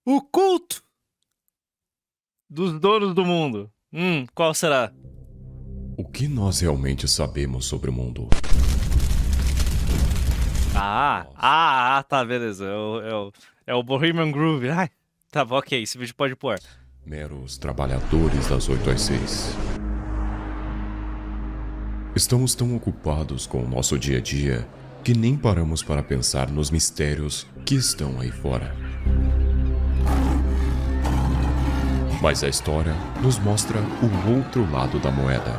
O culto dos donos do mundo. Qual será? O que nós realmente sabemos sobre o mundo? Tá, beleza. É o Bohemian Groove. Ai, tá, ok, esse vídeo pode pôr. Meros trabalhadores das 8 às 6. Estamos tão ocupados com o nosso dia a dia que nem paramos para pensar nos mistérios que estão aí fora. Mas a história nos mostra o outro lado da moeda.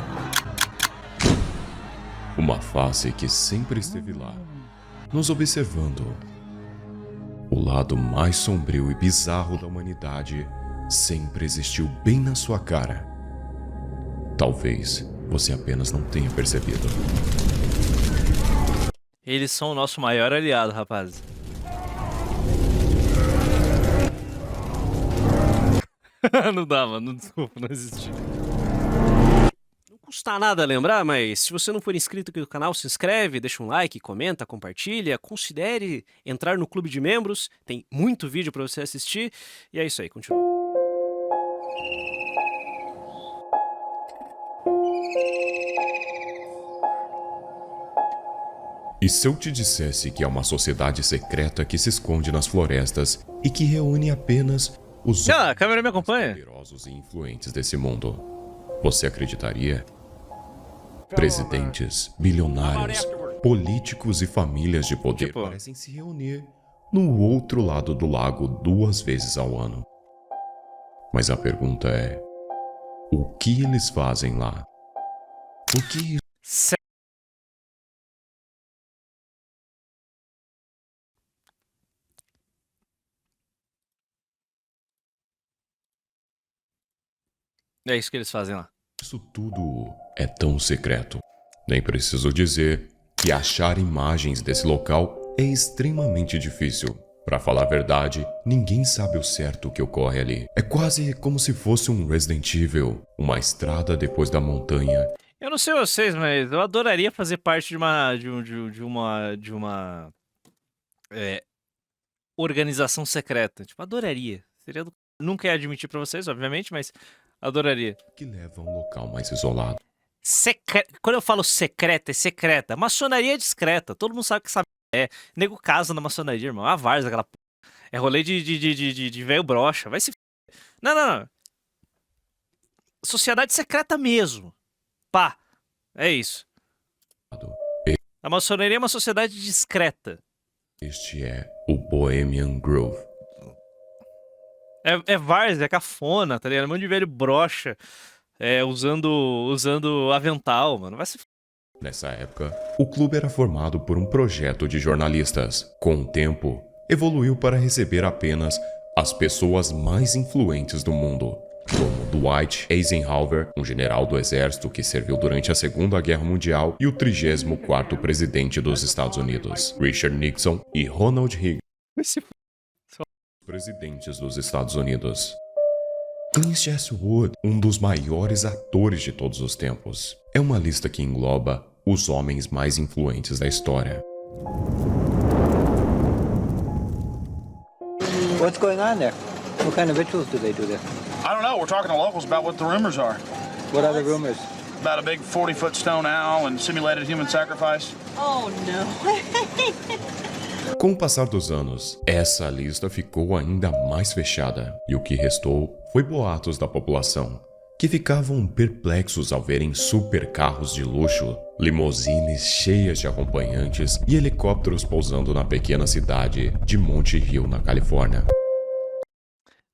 Uma face que sempre esteve lá, nos observando. O lado mais sombrio e bizarro da humanidade sempre existiu bem na sua cara. Talvez você apenas não tenha percebido. Eles são o nosso maior aliado, rapaz. Não dá, mano. Desculpa, não existe. Não custa nada lembrar, mas se você não for inscrito aqui no canal, se inscreve, deixa um like, comenta, compartilha, considere entrar no clube de membros, tem muito vídeo pra você assistir, e é isso aí, continua. E se eu te dissesse que é uma sociedade secreta que se esconde nas florestas e que reúne apenas os A câmera me acompanha. poderosos e influentes desse mundo, você acreditaria? Presidentes, bilionários, políticos e famílias de poder parecem se reunir no outro lado do lago 2 vezes ao ano. Mas a pergunta é: o que eles fazem lá? O que É isso que eles fazem lá. isso tudo é tão secreto? Nem preciso dizer que achar imagens desse local é extremamente difícil. Pra falar a verdade, ninguém sabe o certo que ocorre ali. É quase como se fosse um Resident Evil, uma estrada depois da montanha. Eu não sei vocês, mas eu adoraria fazer parte de uma organização secreta. Tipo, adoraria. Nunca ia admitir pra vocês, obviamente, mas adoraria. Que leva a um local mais isolado. Quando eu falo secreta, é secreta. Maçonaria é discreta. Todo mundo sabe que sabe. Nego casa na maçonaria, irmão. A várzea, aquela p. É rolê de velho brocha. Vai se. Não. Sociedade secreta mesmo. Pá. É isso. A maçonaria é uma sociedade discreta. Este é o Bohemian Grove. É várzea, é cafona, tá ligado? Um monte de velho brocha. Usando avental, mano. Vai se. Nessa época, o clube era formado por um projeto de jornalistas. Com o tempo, evoluiu para receber apenas as pessoas mais influentes do mundo, como Dwight Eisenhower, um general do exército que serviu durante a Segunda Guerra Mundial e o 34º presidente dos Estados Unidos, Richard Nixon e Ronald Reagan, Vai se. presidentes dos Estados Unidos. Clint Eastwood, um dos maiores atores de todos os tempos. É uma lista que engloba os homens mais influentes da história. What's going on there? What kind of rituals do they do there? I don't know. We're talking to locals about what the rumors are. What are the rumors? About a big 40-foot stone owl and simulated human sacrifice. Oh, no. Com o passar dos anos, essa lista ficou ainda mais fechada, e o que restou foi boatos da população, que ficavam perplexos ao verem supercarros de luxo, limusines cheias de acompanhantes e helicópteros pousando na pequena cidade de Monte Hill, na Califórnia.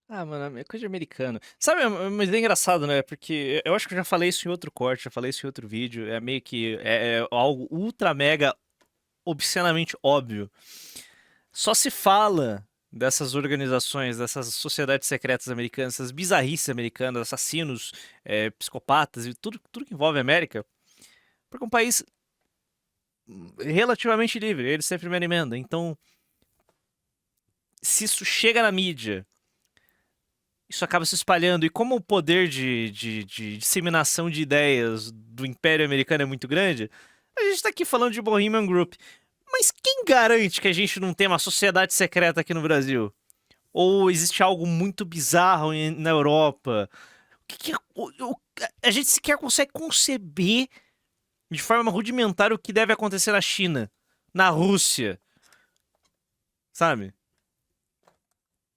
Mano, é coisa de americano. Sabe, mas é engraçado, né? Porque eu acho que eu já falei isso em outro corte, já falei isso em outro vídeo. É meio que algo ultra mega obscenamente óbvio. Só se fala dessas organizações, dessas sociedades secretas americanas, essas bizarrices americanas, assassinos, psicopatas e tudo que envolve a América, porque é um país relativamente livre, eles têm a primeira emenda. Então, se isso chega na mídia, isso acaba se espalhando. E como o poder de disseminação de ideias do Império Americano é muito grande, a gente tá aqui falando de Bohemian Group. Mas quem garante que a gente não tem uma sociedade secreta aqui no Brasil? Ou existe algo muito bizarro na Europa? A gente sequer consegue conceber de forma rudimentar o que deve acontecer na China, na Rússia, sabe?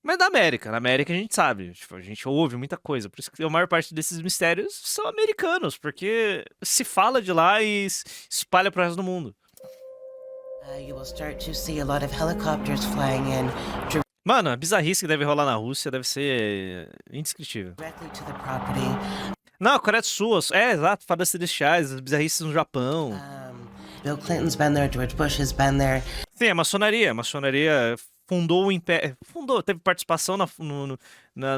Mas na América a gente sabe, tipo, a gente ouve muita coisa, por isso que a maior parte desses mistérios são americanos, porque se fala de lá e espalha pro resto do mundo. You will start to see a lot of helicopters flying in Mano, a bizarrice que deve rolar na Rússia deve ser indescritível. directly to the property. Não, a Coreia do Sul, exato, fadas celestiais, as bizarrices no Japão. Bill Clinton's been there, George Bush has been there. Sim, a maçonaria fundou o Império, teve participação na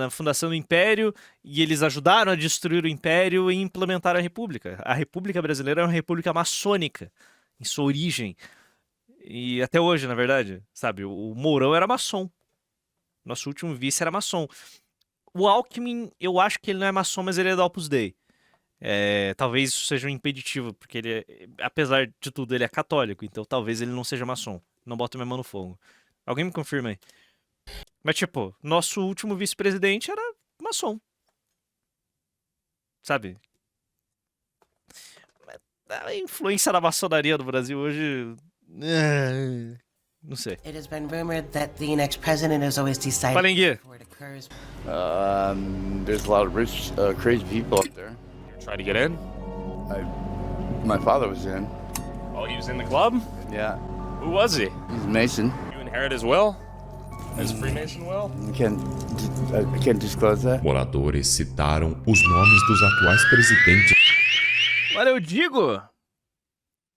fundação do Império, e eles ajudaram a destruir o Império e implementar a República. A República Brasileira é uma república maçônica, em sua origem. E até hoje, na verdade, sabe, o Mourão era maçom. Nosso último vice era maçom. O Alckmin, eu acho que ele não é maçom, mas ele é do Opus Dei. Talvez isso seja um impeditivo, porque ele, apesar de tudo, ele é católico, então talvez ele não seja maçom. Não boto minha mão no fogo. Alguém me confirma aí. Mas, tipo, nosso último vice-presidente era maçom. Sabe? A influência da maçonaria no Brasil hoje... não sei. It has been rumored that the next president has always decided Palenguia. before it occurs. There's a lot of rich, crazy people up there. Try to get in? My father was in. Oh, he was in the club? Yeah, Who was he? he's a Mason. You inherit his will? His Freemason will? I can't disclose that. Moradores citaram os nomes dos atuais presidentes Olha, eu digo...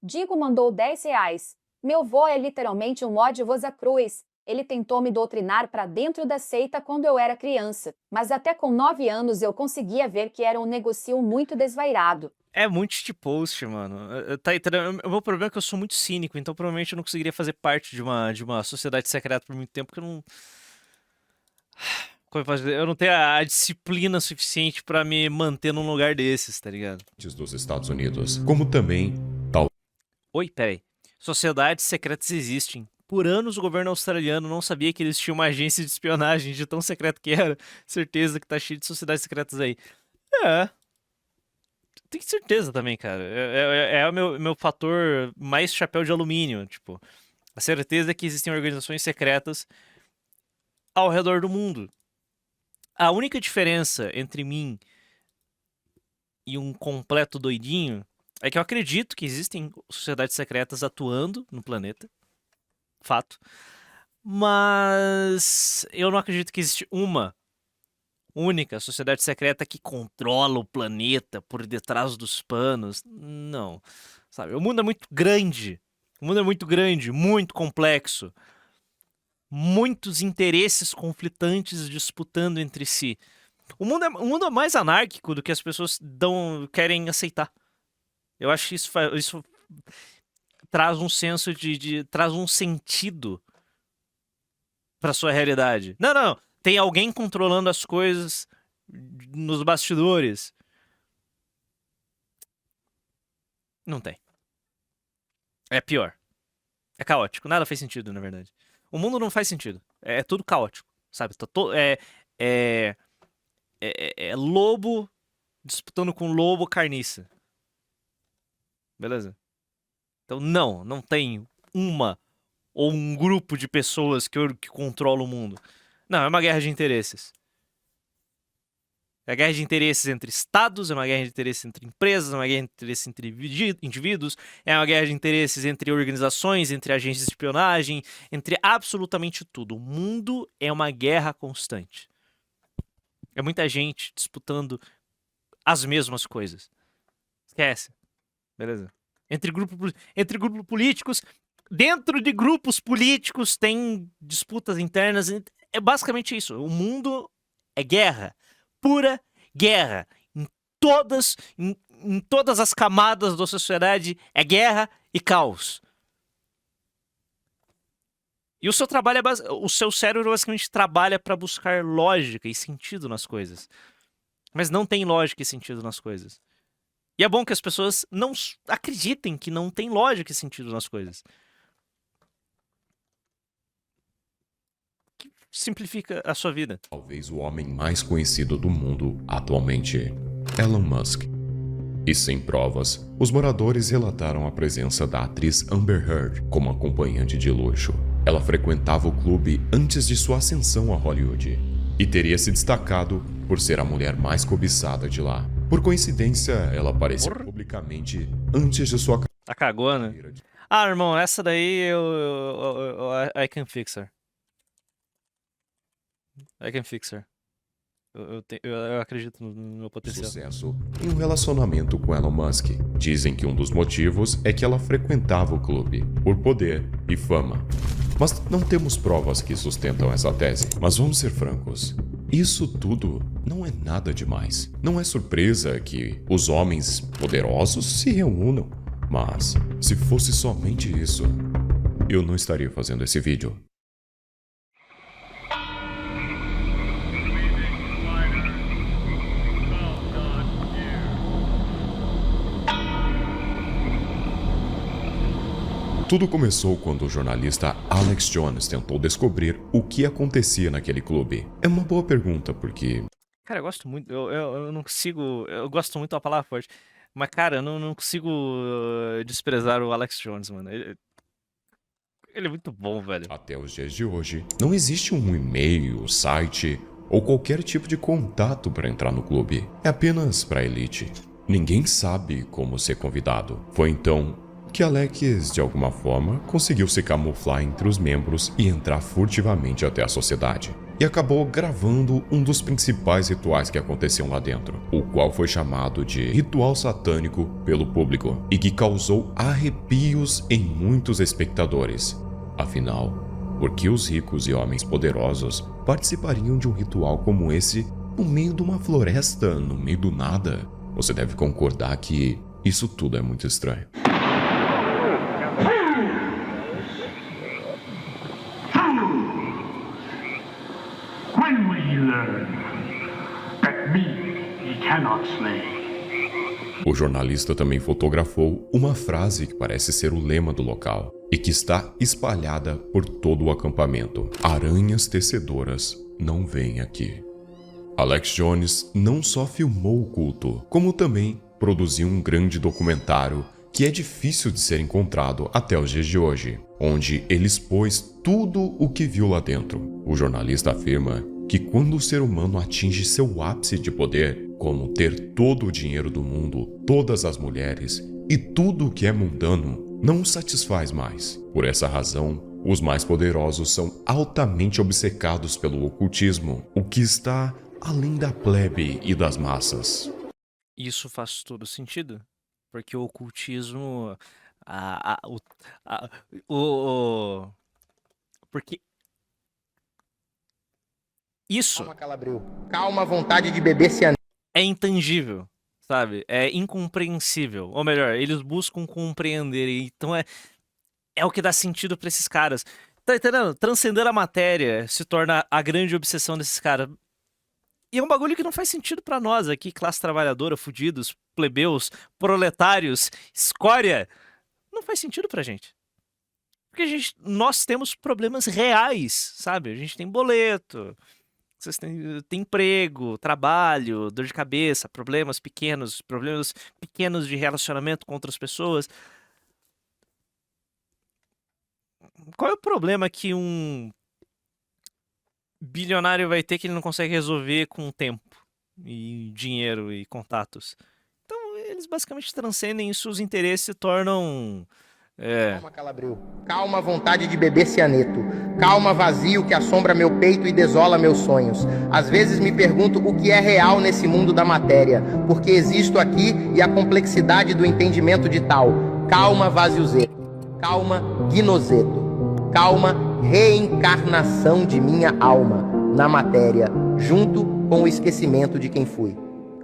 Digo mandou R$10. Meu vô é literalmente um mod Vosa Cruz. Ele tentou me doutrinar pra dentro da seita quando eu era criança, mas até com 9 anos eu conseguia ver que era um negocio muito desvairado. É muito shitpost, mano. Tá entendendo? O meu problema é que eu sou muito cínico, então provavelmente eu não conseguiria fazer parte de uma sociedade secreta por muito tempo, porque eu não... Como eu posso dizer? Eu não tenho a disciplina suficiente pra me manter num lugar desses, tá ligado? dos Estados Unidos, como também Oi, peraí. Sociedades secretas existem. Por anos o governo australiano não sabia que eles tinham uma agência de espionagem de tão secreto que era. Certeza que tá cheio de sociedades secretas aí. Tenho certeza também, cara. É o meu fator mais chapéu de alumínio, tipo. A certeza que existem organizações secretas ao redor do mundo. A única diferença entre mim e um completo doidinho é que eu acredito que existem sociedades secretas atuando no planeta. Fato. Mas eu não acredito que existe uma única sociedade secreta que controla o planeta por detrás dos panos. Não. Sabe, o mundo é muito grande. O mundo é muito grande, muito complexo. Muitos interesses conflitantes disputando entre si. O mundo é mais anárquico do que as pessoas querem aceitar. Eu acho que isso traz um senso traz um sentido pra sua realidade. Não. Tem alguém controlando as coisas nos bastidores. Não tem. É pior. É caótico. Nada faz sentido, na verdade. O mundo não faz sentido. É tudo caótico, sabe? É lobo disputando com lobo carniça. Beleza? Então, não tem uma ou um grupo de pessoas que controla o mundo. Não, é uma guerra de interesses. É uma guerra de interesses entre estados, é uma guerra de interesses entre empresas, é uma guerra de interesses entre indivíduos, é uma guerra de interesses entre organizações, entre agências de espionagem, entre absolutamente tudo. O mundo é uma guerra constante. É muita gente disputando as mesmas coisas. Esquece. Beleza? Entre grupos políticos, dentro de grupos políticos tem disputas internas. É basicamente isso. O mundo é guerra. Pura guerra. Em todas as camadas da sociedade é guerra e caos. E o seu trabalho o seu cérebro basicamente trabalha para buscar lógica e sentido nas coisas. Mas não tem lógica e sentido nas coisas. E é bom que as pessoas não acreditem que não tem lógica e sentido nas coisas. Que simplifica a sua vida. Talvez o homem mais conhecido do mundo atualmente, Elon Musk. E sem provas, os moradores relataram a presença da atriz Amber Heard como acompanhante de luxo. Ela frequentava o clube antes de sua ascensão a Hollywood e teria se destacado por ser a mulher mais cobiçada de lá. Por coincidência, ela apareceu publicamente antes de sua Tá cagona. carreira. Ah, irmão, essa daí I can fix her. I can fix her. Eu acredito no meu potencial. Sucesso em um relacionamento com Elon Musk. Dizem que um dos motivos é que ela frequentava o clube por poder e fama. Mas não temos provas que sustentam essa tese. Mas vamos ser francos, isso tudo não é nada demais. Não é surpresa que os homens poderosos se reúnam. Mas se fosse somente isso, eu não estaria fazendo esse vídeo. Tudo começou quando o jornalista Alex Jones tentou descobrir o que acontecia naquele clube. É uma boa pergunta, porque... Cara, eu gosto muito. Eu não consigo. Eu gosto muito da palavra forte. Mas, cara, eu não consigo desprezar o Alex Jones, mano. Ele é muito bom, velho. Até os dias de hoje, não existe um e-mail, site ou qualquer tipo de contato para entrar no clube. É apenas para elite. Ninguém sabe como ser convidado. Foi então que Alex, de alguma forma, conseguiu se camuflar entre os membros e entrar furtivamente até a sociedade. E acabou gravando um dos principais rituais que aconteciam lá dentro, o qual foi chamado de ritual satânico pelo público e que causou arrepios em muitos espectadores. Afinal, por que os ricos e homens poderosos participariam de um ritual como esse no meio de uma floresta, no meio do nada? Você deve concordar que isso tudo é muito estranho. When will he learn that me he cannot slay? O jornalista também fotografou uma frase que parece ser o lema do local e que está espalhada por todo o acampamento. Aranhas tecedoras não vêm aqui. Alex Jones não só filmou o culto, como também produziu um grande documentário que é difícil de ser encontrado até os dias de hoje, onde ele expôs tudo o que viu lá dentro. O jornalista afirma que quando o ser humano atinge seu ápice de poder, como ter todo o dinheiro do mundo, todas as mulheres e tudo o que é mundano, não o satisfaz mais. Por essa razão, os mais poderosos são altamente obcecados pelo ocultismo, o que está além da plebe e das massas. Isso faz todo sentido. Porque o ocultismo. Porque. Isso. Calma, Calabril. Calma, vontade de beber cianeto. É intangível, sabe? É incompreensível. Ou melhor, eles buscam compreender. Então é o que dá sentido pra esses caras. Tá entendendo? Transcender a matéria se torna a grande obsessão desses caras. E é um bagulho que não faz sentido pra nós aqui, classe trabalhadora, fudidos, plebeus, proletários, escória. Não faz sentido pra gente. Porque nós temos problemas reais, sabe? A gente tem boleto, vocês têm emprego, trabalho, dor de cabeça, problemas pequenos de relacionamento com outras pessoas. Qual é o problema que um bilionário vai ter que ele não consegue resolver com tempo e dinheiro e contatos? Então eles basicamente transcendem isso, os interesses se tornam... Calma, Calabril. Calma, vontade de beber cianeto. Calma, vazio que assombra meu peito e desola meus sonhos. Às vezes me pergunto o que é real nesse mundo da matéria, porque existo aqui e a complexidade do entendimento de tal. Calma, vaziozeto. Calma, gnoseto. Calma, reencarnação de minha alma na matéria, junto com o esquecimento de quem fui.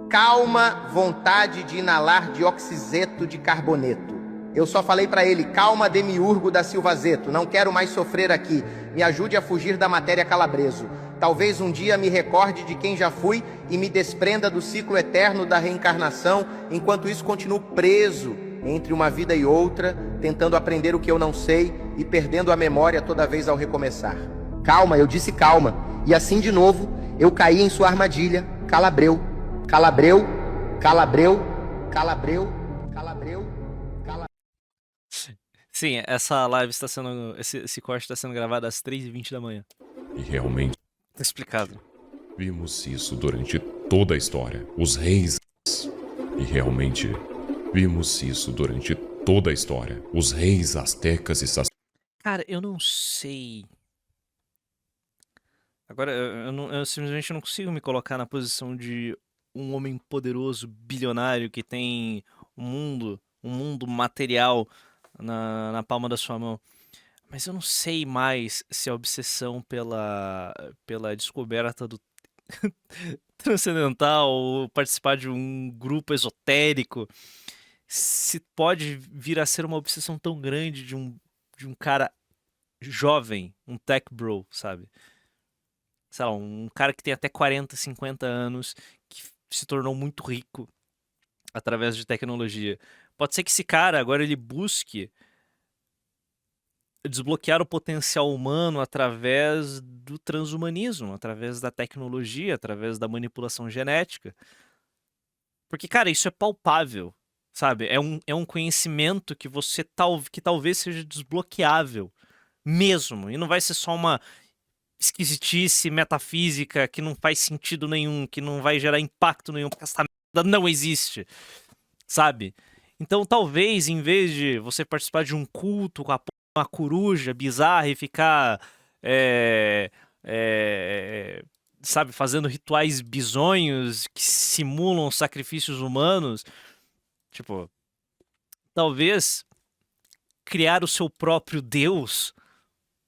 Calma, vontade de inalar dioxizeto de carboneto. Eu só falei pra ele, calma, Demiurgo da Silvazeto, não quero mais sofrer aqui, me ajude a fugir da matéria calabreso. Talvez um dia me recorde de quem já fui e me desprenda do ciclo eterno da reencarnação, enquanto isso continuo preso entre uma vida e outra, tentando aprender o que eu não sei e perdendo a memória toda vez ao recomeçar. Calma, eu disse calma. E assim de novo, eu caí em sua armadilha. Calabreu, calabreu, calabreu, calabreu, calabreu, calabreu. Sim, essa live está sendo. Esse corte está sendo gravado às 3h20 da manhã. E realmente Tá explicado. vimos isso durante toda a história. Os reis. E realmente vimos isso durante toda a história. Os reis astecas e Cara, eu não sei. Agora, eu simplesmente não consigo me colocar na posição de um homem poderoso, bilionário, que tem um mundo material na palma da sua mão. Mas eu não sei mais se a obsessão pela descoberta do transcendental ou participar de um grupo esotérico se pode vir a ser uma obsessão tão grande de um cara jovem, um tech bro, sabe? Sei lá, um cara que tem até 40, 50 anos, que se tornou muito rico através de tecnologia. Pode ser que esse cara agora ele busque desbloquear o potencial humano através do transhumanismo, através da tecnologia, através da manipulação genética. Porque, cara, isso é palpável, sabe? É um conhecimento que que talvez seja desbloqueável mesmo. E não vai ser só uma esquisitice metafísica que não faz sentido nenhum, que não vai gerar impacto nenhum, porque essa merda não existe, sabe? Então, talvez, em vez de você participar de um culto com uma coruja bizarra e ficar, sabe, fazendo rituais bizonhos que simulam sacrifícios humanos, tipo, talvez criar o seu próprio Deus,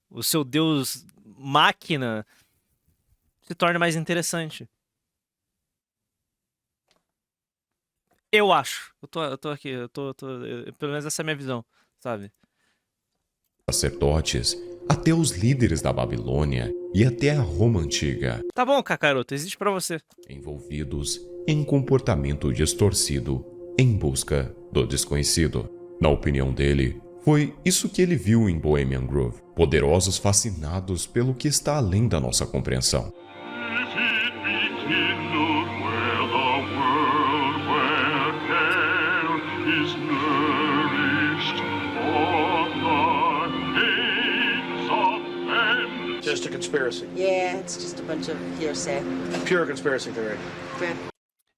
o seu Deus máquina, se torne mais interessante. Eu acho. Eu tô aqui, pelo menos essa é a minha visão, sabe? sacerdotes, até os líderes da Babilônia e até a Roma antiga. Tá bom, Kakaroto, existe pra você. Envolvidos em comportamento distorcido em busca do desconhecido. Na opinião dele, foi isso que ele viu em Bohemian Grove. Poderosos fascinados pelo que está além da nossa compreensão. Just a conspiracy. Yeah, it's just a bunch of hearsay. Pure conspiracy theory.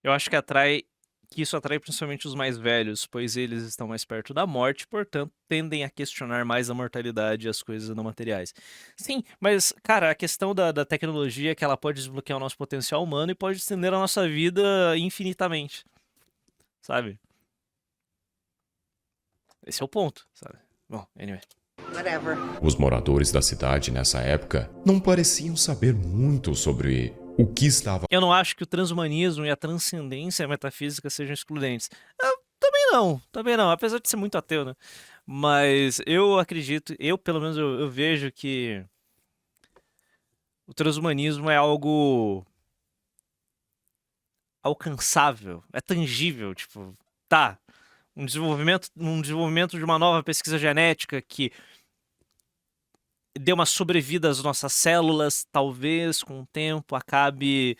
Eu acho que isso atrai principalmente os mais velhos, pois eles estão mais perto da morte, portanto, tendem a questionar mais a mortalidade e as coisas não materiais. Sim, mas, cara, a questão da tecnologia é que ela pode desbloquear o nosso potencial humano e pode estender a nossa vida infinitamente, sabe? Esse é o ponto, sabe? Bom, anyway. Whatever. Os moradores da cidade nessa época não pareciam saber muito sobre o que estava... Eu não acho que o transhumanismo e a transcendência metafísica sejam excludentes. Também não, apesar de ser muito ateu, né? Mas eu acredito, pelo menos eu vejo que o transhumanismo é algo alcançável, é tangível, tipo, tá, um desenvolvimento de uma nova pesquisa genética que dê uma sobrevida às nossas células, talvez com o tempo acabe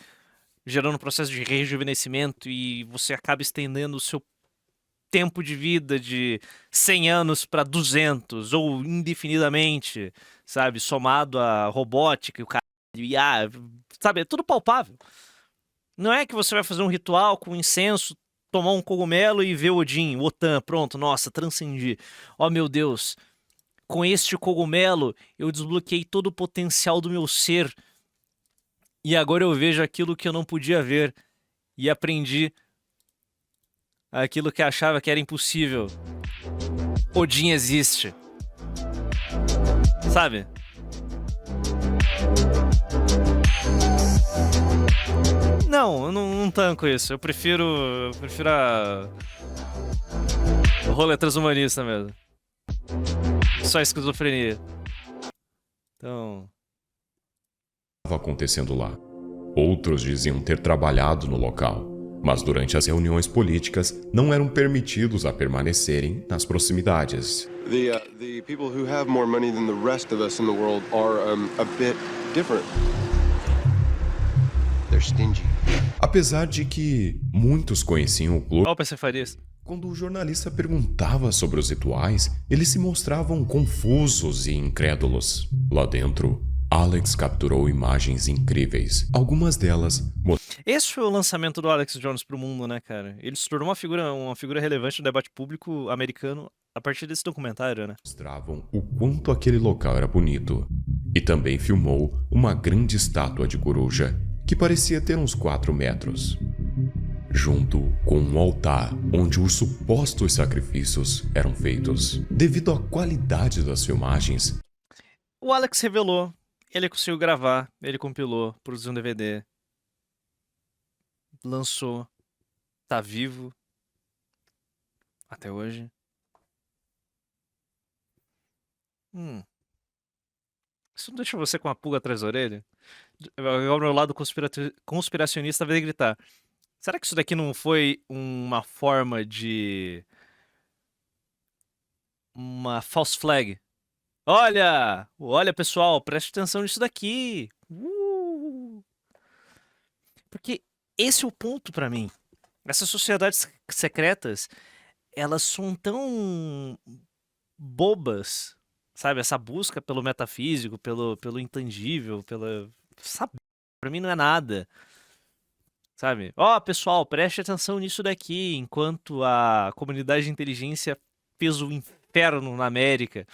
gerando um processo de rejuvenescimento e você acabe estendendo o seu tempo de vida de 100 anos para 200 ou indefinidamente, sabe, somado à robótica e o caralho, sabe, é tudo palpável. Não é que você vai fazer um ritual com incenso, tomar um cogumelo e ver Odin, Wotan, pronto, nossa, transcendi. Oh meu Deus, com este cogumelo eu desbloqueei todo o potencial do meu ser e agora eu vejo aquilo que eu não podia ver e aprendi aquilo que achava que era impossível. Odin existe. Sabe? Não, eu não tanco isso. Eu prefiro o rolê transhumanista mesmo. Só esquizofrenia. Então... estava acontecendo lá. Outros diziam ter trabalhado no local, mas durante as reuniões políticas não eram permitidos a permanecerem nas proximidades. The people who have more money than the rest of us in the world are a bit different. They're stingy. Apesar de que muitos conheciam o clube, quando o jornalista perguntava sobre os rituais, eles se mostravam confusos e incrédulos. Lá dentro, Alex capturou imagens incríveis. Algumas delas... Esse foi o lançamento do Alex Jones pro mundo, né, cara? Ele se tornou uma figura relevante no debate público americano a partir desse documentário, né? Mostravam o quanto aquele local era bonito. E também filmou uma grande estátua de coruja, que parecia ter uns 4 metros. Junto com um altar onde os supostos sacrifícios eram feitos. Devido à qualidade das filmagens, o Alex revelou, ele conseguiu gravar, ele compilou, produziu um DVD, lançou, tá vivo até hoje. Isso não deixa você com uma pulga atrás da orelha? Agora o meu lado conspiracionista vai gritar: será que isso daqui não foi uma forma de... uma false flag? Olha pessoal, preste atenção nisso daqui. Porque esse é o ponto pra mim. Essas sociedades secretas, elas são tão bobas, sabe? Essa busca pelo metafísico, pelo intangível, sabe? Pra mim não é nada. Sabe? Pessoal, preste atenção nisso daqui, enquanto a comunidade de inteligência fez o inferno na América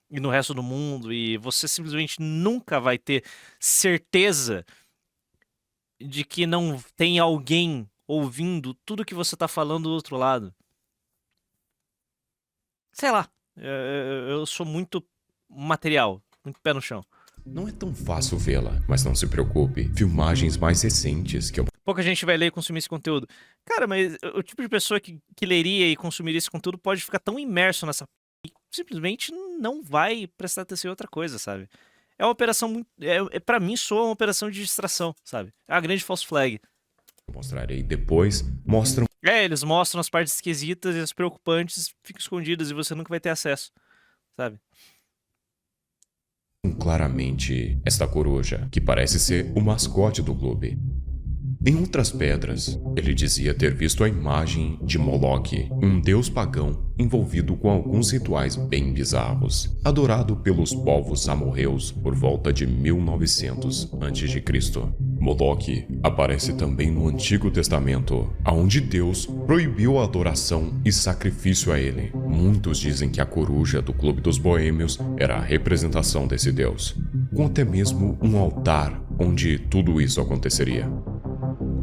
e no resto do mundo, e você simplesmente nunca vai ter certeza de que não tem alguém ouvindo tudo que você tá falando do outro lado. Sei lá, eu sou muito material, muito pé no chão. Não é tão fácil vê-la, mas não se preocupe. Filmagens mais recentes que eu... Pouca gente vai ler e consumir esse conteúdo. Cara, mas o tipo de pessoa que leria e consumiria esse conteúdo pode ficar tão imerso nessa... e simplesmente não vai prestar atenção em outra coisa, sabe? É uma operação muito... pra mim, soa uma operação de distração, sabe? É uma grande false flag. Mostrarei depois, mostram... eles mostram as partes esquisitas e as preocupantes ficam escondidas e você nunca vai ter acesso, sabe? Claramente esta coruja, que parece ser o mascote do clube. Em outras pedras, ele dizia ter visto a imagem de Moloch, um deus pagão envolvido com alguns rituais bem bizarros, adorado pelos povos amorreus por volta de 1900 a.C. Moloch aparece também no Antigo Testamento, onde Deus proibiu a adoração e sacrifício a ele. Muitos dizem que a coruja do Clube dos Boêmios era a representação desse deus, com até mesmo um altar onde tudo isso aconteceria.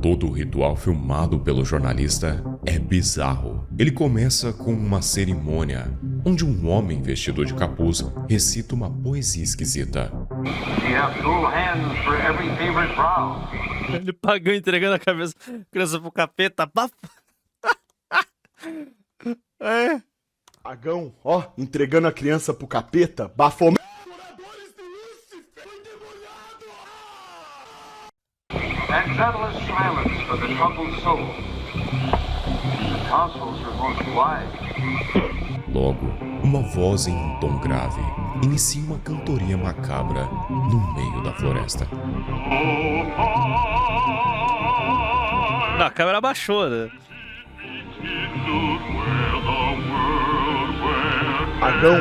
Todo o ritual filmado pelo jornalista é bizarro. Ele começa com uma cerimônia, onde um homem vestido de capuz recita uma poesia esquisita. Ele pagou entregando a criança pro capeta. Pagão, entregando a criança pro capeta, bafomé. And settlers silence for the troubled soul. The consoles are most wise. Logo, uma voz em um tom grave inicia uma cantoria macabra no meio da floresta. Não, a câmera abaixou, né? Pagão,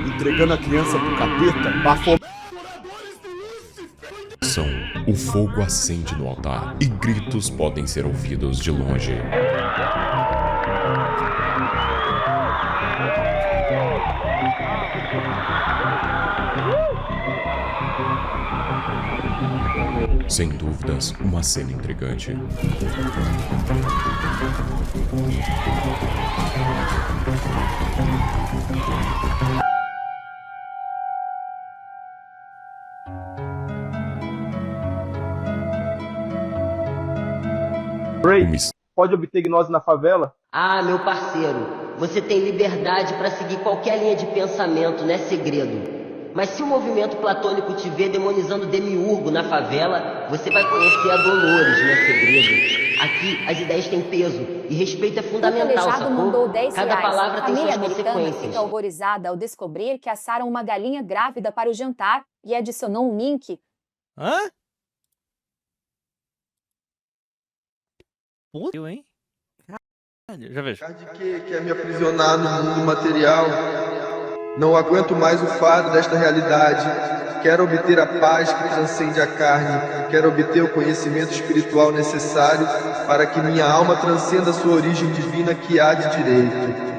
entregando a criança pro capeta, bafomé. O fogo acende no altar e gritos podem ser ouvidos de longe. Sem dúvidas, uma cena intrigante. Ray, pode obter gnose na favela? Ah, meu parceiro, você tem liberdade para seguir qualquer linha de pensamento, não é segredo. Mas se o movimento platônico te vê demonizando Demiurgo na favela, você vai conhecer a Dolores, meu segredo. Aqui, as ideias têm peso e respeito é O fundamental, calejado mandou sacou? R$10. Cada palavra A tem família suas americana consequências. fica horrorizada ao descobrir que assaram uma galinha grávida para o jantar e adicionou um link. Hã? Puta, hein? Caralho, já vejo. Que quer me aprisionar no mundo material. Não aguento mais o fardo desta realidade. Quero obter a paz que transcende a carne. Quero obter o conhecimento espiritual necessário para que minha alma transcenda sua origem divina que há de direito.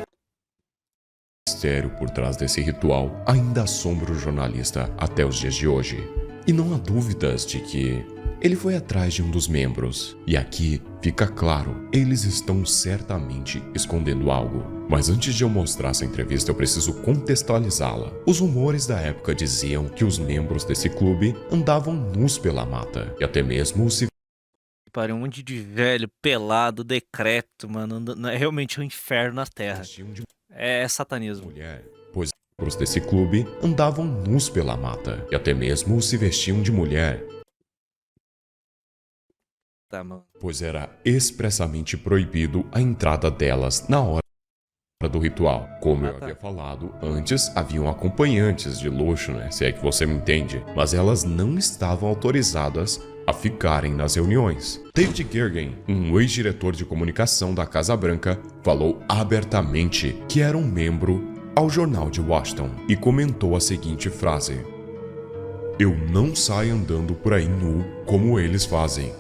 O mistério por trás desse ritual ainda assombra o jornalista até os dias de hoje. E não há dúvidas de que ele foi atrás de um dos membros. E aqui fica claro, eles estão certamente escondendo algo. Mas antes de eu mostrar essa entrevista, eu preciso contextualizá-la. Os rumores da época diziam que os membros desse clube andavam nus pela mata. E até mesmo se Parei um monte de velho, pelado, decrépito, mano. É realmente um inferno na Terra. É satanismo. pois os membros desse clube andavam nus pela mata. E até mesmo se vestiam de mulher. Tá, mano. Pois era expressamente proibido a entrada delas na hora do ritual. Como eu havia falado, antes haviam acompanhantes de luxo, né? Se é que você me entende. Mas elas não estavam autorizadas a ficarem nas reuniões. David Gergen, um ex-diretor de comunicação da Casa Branca, falou abertamente que era um membro ao jornal de Washington e comentou a seguinte frase: "Eu não saio andando por aí nu como eles fazem",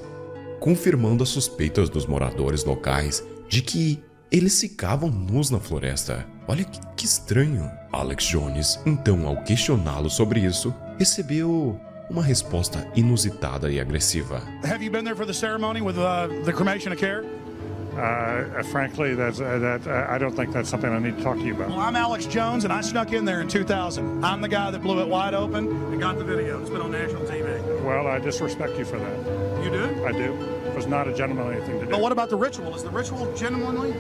confirmando as suspeitas dos moradores locais de que eles ficavam nus na floresta. Olha que estranho. Alex Jones, então, ao questioná-lo sobre isso, recebeu uma resposta inusitada e agressiva. Have you been there for the ceremony with the cremation of care? Frankly, I don't think that's something I need to talk to you about. Well, I'm Alex Jones, and I snuck in there in 2000. I'm the guy that blew it wide open and got the video. It's been on national TV. Well, I disrespect you for that. You do? I do. It was not a gentlemanly thing to do. But what about the ritual? Is the ritual gentlemanly?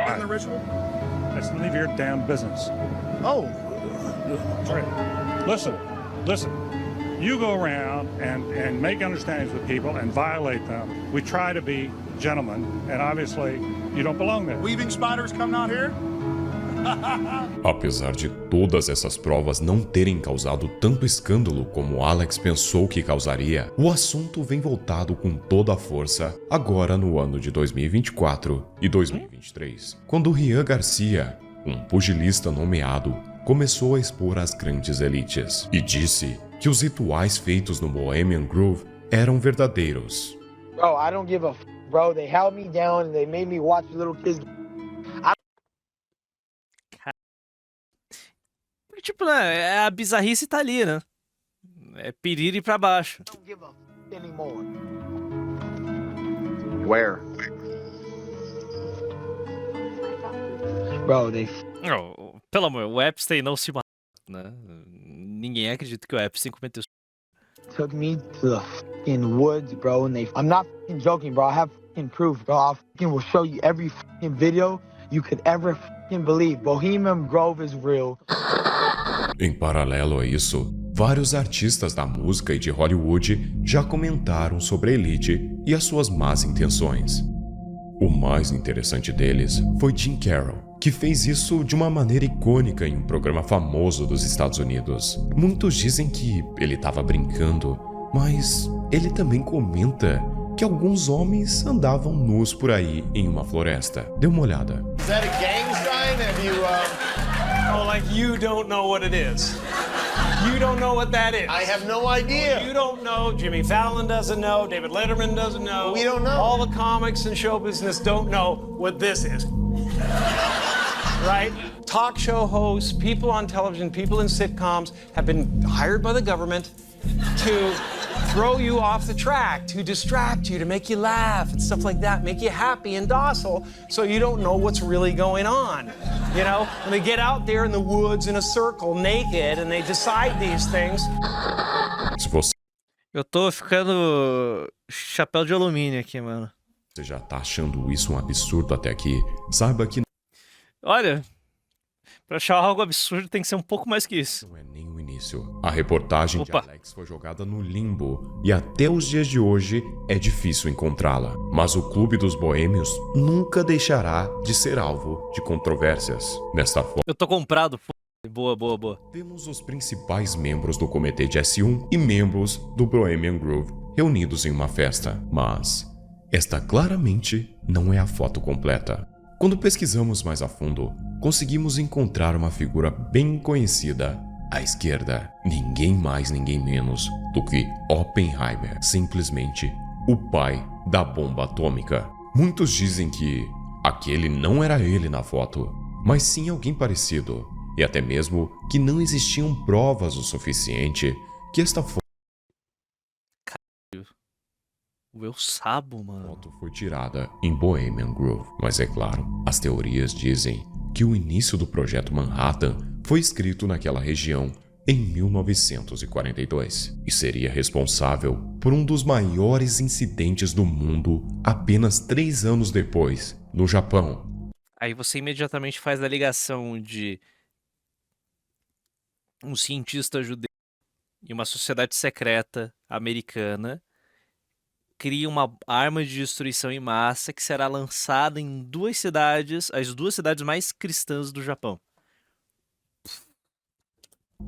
And the ritual? That's none of your damn business. Oh. That's right. Listen. You go around and make understandings with people and violate them. We try to be gentlemen, and obviously you don't belong there. Weaving spiders come out here? Apesar de todas essas provas não terem causado tanto escândalo como Alex pensou que causaria, o assunto vem voltado com toda a força agora no ano de 2024 e 2023, quando Ryan Garcia, um pugilista nomeado, começou a expor as grandes elites e disse que os rituais feitos no Bohemian Grove eram verdadeiros. Bro, I don't give a f, bro. They held me down and they made me watch little kids. Tipo, né? A bizarrice tá ali, né? É piriri pra baixo. I don't give a f anymore. Where? Bro, they Oh, pelo amor, o Epstein não se matou, né? Ninguém acredita que o Epstein cometeu. took me to the f***ing woods, bro, and I'm not f***ing joking, bro. I have f***ing proof, bro. I f***ing will show you every f***ing video you could ever f***ing believe. Bohemian Grove is real. Em paralelo a isso, vários artistas da música e de Hollywood já comentaram sobre a elite e as suas más intenções. O mais interessante deles foi Jim Carroll, que fez isso de uma maneira icônica em um programa famoso dos Estados Unidos. Muitos dizem que ele estava brincando, mas ele também comenta que alguns homens andavam nus por aí em uma floresta. Dê uma olhada. Is that a gang sign? Have you, Oh, like you don't know what it is. You don't know what that is. I have no idea. You don't know. Jimmy Fallon doesn't know. David Letterman doesn't know. We don't know. All the comics and show business don't know what this is. Right? Talk show hosts, people on television, people in sitcoms have been hired by the government to throw you off the track, to distract you, to make you laugh and stuff like that, make you happy and docile so you don't know what's really going on. You know, when they get out there in the woods in a circle naked and they decide these things. Se você Eu tô ficando chapéu de alumínio aqui, mano. Você já tá achando isso um absurdo até aqui? Saiba que Olha, pra achar algo absurdo tem que ser um pouco mais que isso. não é nem o início. A reportagem de Opa. Alex foi jogada no limbo e até os dias de hoje é difícil encontrá-la. Mas o Clube dos Boêmios nunca deixará de ser alvo de controvérsias. Desta forma, Eu tô comprado, boa. temos os principais membros do Comitê de S1 e membros do Bohemian Grove reunidos em uma festa. Mas esta claramente não é a foto completa. Quando pesquisamos mais a fundo, conseguimos encontrar uma figura bem conhecida à esquerda. Ninguém mais, ninguém menos do que Oppenheimer, simplesmente o pai da bomba atômica. Muitos dizem que aquele não era ele na foto, mas sim alguém parecido, e até mesmo que não existiam provas o suficiente que esta foto O Eu Sabo, mano. foi tirada em Bohemian Grove. Mas é claro, as teorias dizem que o início do projeto Manhattan foi escrito naquela região em 1942 e seria responsável por um dos maiores incidentes do mundo apenas 3 anos depois, no Japão. Aí você imediatamente faz a ligação de um cientista judeu e uma sociedade secreta americana cria uma arma de destruição em massa que será lançada em as 2 cidades mais cristãs do Japão.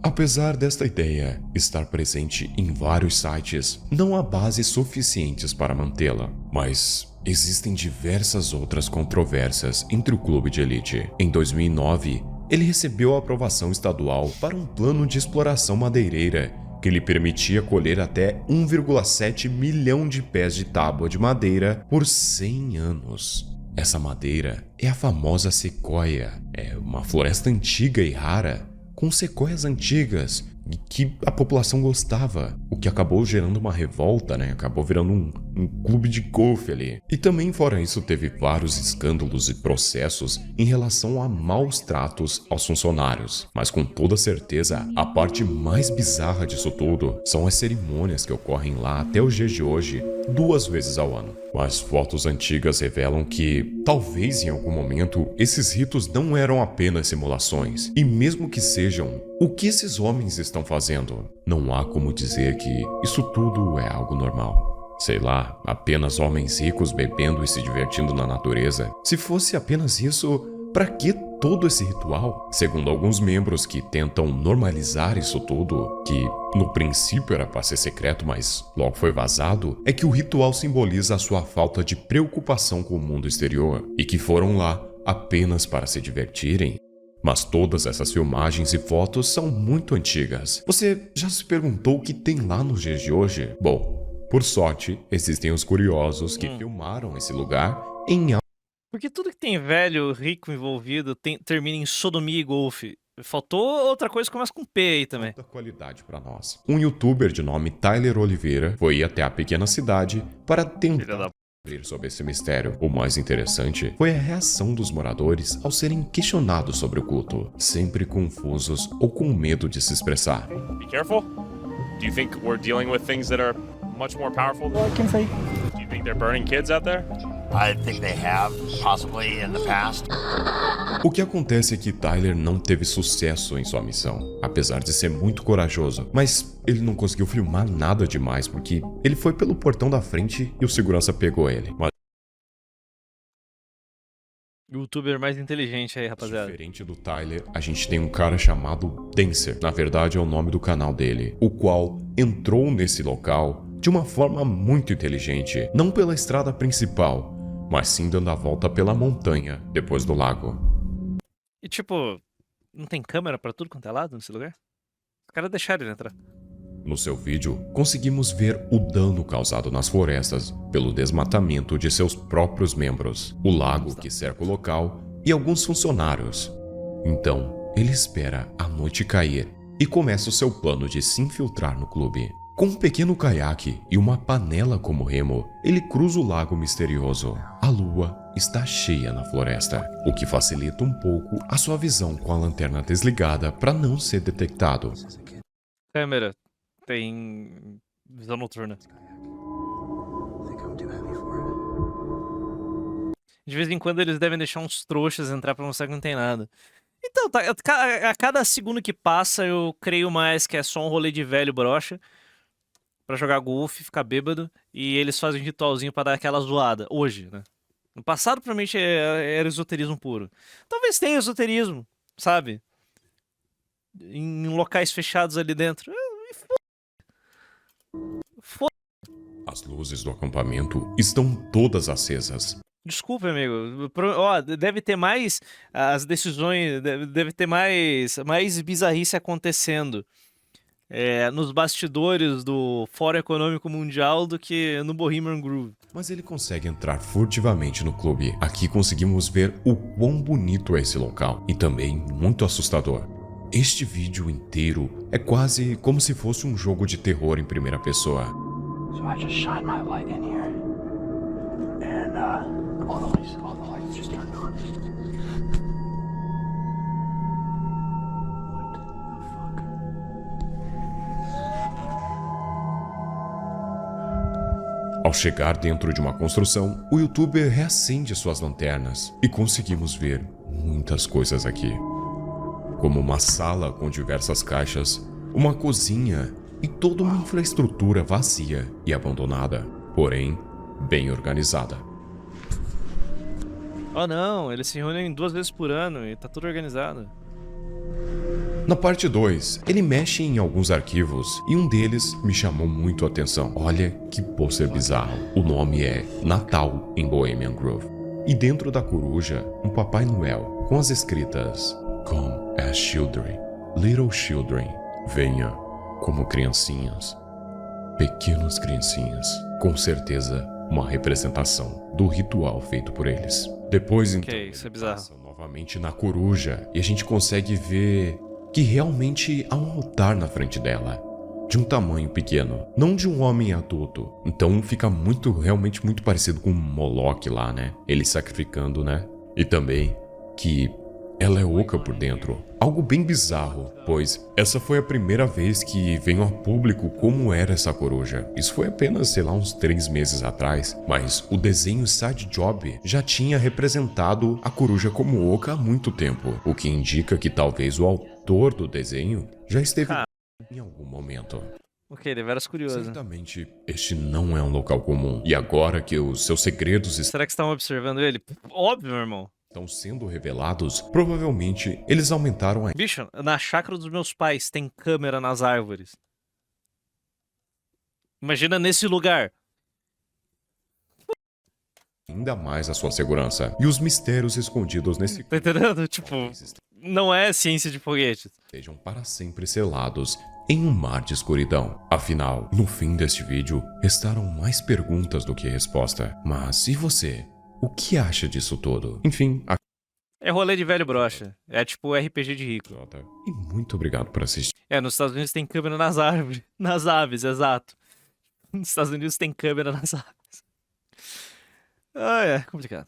Apesar desta ideia estar presente em vários sites, não há bases suficientes para mantê-la. Mas existem diversas outras controvérsias entre o clube de elite. Em 2009, ele recebeu a aprovação estadual para um plano de exploração madeireira que lhe permitia colher até 1,7 milhão de pés de tábua de madeira por 100 anos. Essa madeira é a famosa sequoia. É uma floresta antiga e rara, com sequoias antigas e que a população gostava, o que acabou gerando uma revolta, né? Acabou virando um clube de golfe ali. E também, fora isso, teve vários escândalos e processos em relação a maus tratos aos funcionários. Mas com toda certeza, a parte mais bizarra disso tudo são as cerimônias que ocorrem lá até os dias de hoje, 2 vezes ao ano. Mas fotos antigas revelam que, talvez em algum momento, esses ritos não eram apenas simulações. E mesmo que sejam, o que esses homens estão fazendo? Não há como dizer que isso tudo é algo normal. Sei lá, apenas homens ricos bebendo e se divertindo na natureza. Se fosse apenas isso, para que todo esse ritual? Segundo alguns membros que tentam normalizar isso tudo, que no princípio era para ser secreto, mas logo foi vazado, é que o ritual simboliza a sua falta de preocupação com o mundo exterior e que foram lá apenas para se divertirem. Mas todas essas filmagens e fotos são muito antigas. Você já se perguntou o que tem lá nos dias de hoje? Bom, por sorte, existem os curiosos que filmaram esse lugar em Porque tudo que tem velho, rico envolvido termina em sodomia e golfe. Faltou outra coisa que começa com P aí também. alta qualidade para nós. Um youtuber de nome Tyler Oliveira foi até a pequena cidade para tentar descobrir sobre esse mistério. O mais interessante foi a reação dos moradores ao serem questionados sobre o culto, sempre confusos ou com medo de se expressar. Be careful. Do you think we're dealing with things that are much more powerful? Well, I can say. Do you think they're burning kids out there? I think they have, possibly in the past. O que acontece é que Tyler não teve sucesso em sua missão, apesar de ser muito corajoso, mas ele não conseguiu filmar nada demais porque ele foi pelo portão da frente e o segurança pegou ele. Mas Youtuber mais inteligente aí, rapaziada. diferente do Tyler, a gente tem um cara chamado Dancer, na verdade é o nome do canal dele, o qual entrou nesse local de uma forma muito inteligente, não pela estrada principal, mas sim dando a volta pela montanha depois do lago. E tipo, não tem câmera pra tudo quanto é lado nesse lugar? Os caras deixaram ele entrar. No seu vídeo, conseguimos ver o dano causado nas florestas pelo desmatamento de seus próprios membros, o lago que cerca o local e alguns funcionários. Então, ele espera a noite cair e começa o seu plano de se infiltrar no clube. Com um pequeno caiaque e uma panela como remo, ele cruza o lago misterioso. A lua está cheia na floresta, o que facilita um pouco a sua visão com a lanterna desligada para não ser detectado. Câmera tem visão noturna. De vez em quando eles devem deixar uns trouxas entrar pra mostrar que não tem nada. Então, tá, a cada segundo que passa, eu creio mais que é só um rolê de velho brocha pra jogar golfe, ficar bêbado, e eles fazem um ritualzinho pra dar aquela zoada. Hoje, né? No passado, provavelmente, era esoterismo puro. Talvez tenha esoterismo, sabe? Em locais fechados ali dentro. As luzes do acampamento estão todas acesas. Desculpa, amigo. Ó, deve ter mais as decisões, deve ter mais bizarrice acontecendo nos bastidores do Fórum Econômico Mundial do que no Bohemian Groove. Mas ele consegue entrar furtivamente no clube. Aqui conseguimos ver o quão bonito é esse local e também muito assustador. Este vídeo inteiro é quase como se fosse um jogo de terror em primeira pessoa. So I just shine my light in here, and all the lights just turned on. Ao chegar dentro de uma construção, o youtuber reacende suas lanternas e conseguimos ver muitas coisas aqui. Como uma sala com diversas caixas, uma cozinha e toda uma infraestrutura vazia e abandonada, porém bem organizada. Oh não, eles se reúnem 2 vezes por ano e tá tudo organizado. Na parte 2, ele mexe em alguns arquivos e um deles me chamou muito a atenção. Olha que pôster bizarro. O nome é Natal em Bohemian Grove. E dentro da coruja, um Papai Noel com as escritas Come as children, little children. Venha como criancinhas. Pequenas criancinhas. Com certeza, uma representação do ritual feito por eles. Depois, então, isso é bizarro. passa novamente na coruja e a gente consegue ver que realmente há um altar na frente dela, de um tamanho pequeno, não de um homem adulto. Então fica realmente muito parecido com Moloch lá, né? Ele sacrificando, né? E também que ela é oca por dentro. Algo bem bizarro, pois essa foi a primeira vez que veio a público como era essa coruja. Isso foi apenas, sei lá, uns 3 meses atrás, mas o desenho Side Job já tinha representado a coruja como oca há muito tempo, o que indica que talvez o autor do desenho já esteve em algum momento. Ok, deveras curioso. Certamente, este não é um local comum. E agora que os seus segredos Será que estão observando ele? Óbvio, meu irmão. Estão sendo revelados, provavelmente eles aumentaram a... Bicho, na chácara dos meus pais tem câmera nas árvores. Imagina nesse lugar. ainda mais a sua segurança e os mistérios escondidos nesse... Tá entendendo? Tipo, não é ciência de foguetes. Sejam para sempre selados em um mar de escuridão. Afinal, no fim deste vídeo, restaram mais perguntas do que resposta. Mas e você? O que acha disso tudo? Enfim, é rolê de velho brocha. É tipo RPG de rico. E muito obrigado por assistir. Nos Estados Unidos tem câmera nas árvores. Nas aves, exato. Nos Estados Unidos tem câmera nas aves. É complicado.